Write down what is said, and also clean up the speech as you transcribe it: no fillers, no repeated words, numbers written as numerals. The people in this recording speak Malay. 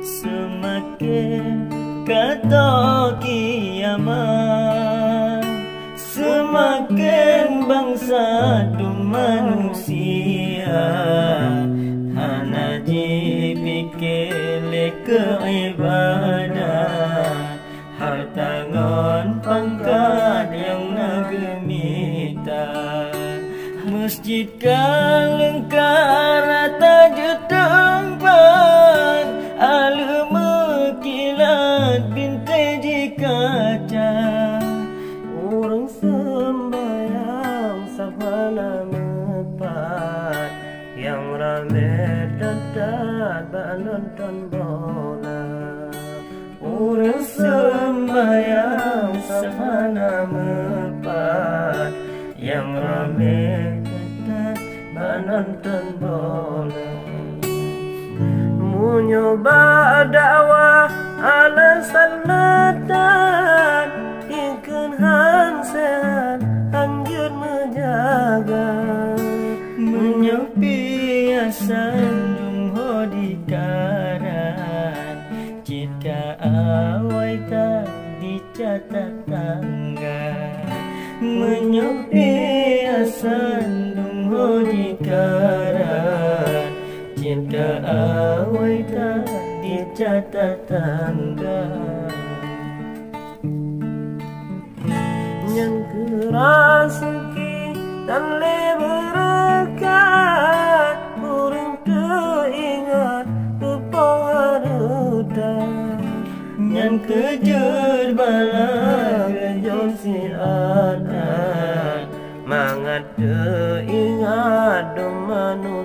Semakin kata kiamat, semakin bangsa tu manusia hana dipikir ke ibadah, harta ngon pangkat yang nagemita. Masjid kalengkara tajuk tempat, alu mekilat bintai di kaca. Orang sembahyang sabana mepat, yang rame dadat bak nonton bola. Orang sembahyang sabana mepat, yang rame dadat bak nonton bola. Menyoba dakwah alasan latat, ingkun han sehat anjur menjaga. Menyepi asan jumho di karat, jika awai tak dicatat tangga. Menyepi asan jumho di karat, jika awai tak dicatat tangga. Yang kerasuki dan leberakat, orang teringat kepadutan. Yang kejut bala kejut si adat, mangat teringat do manusia.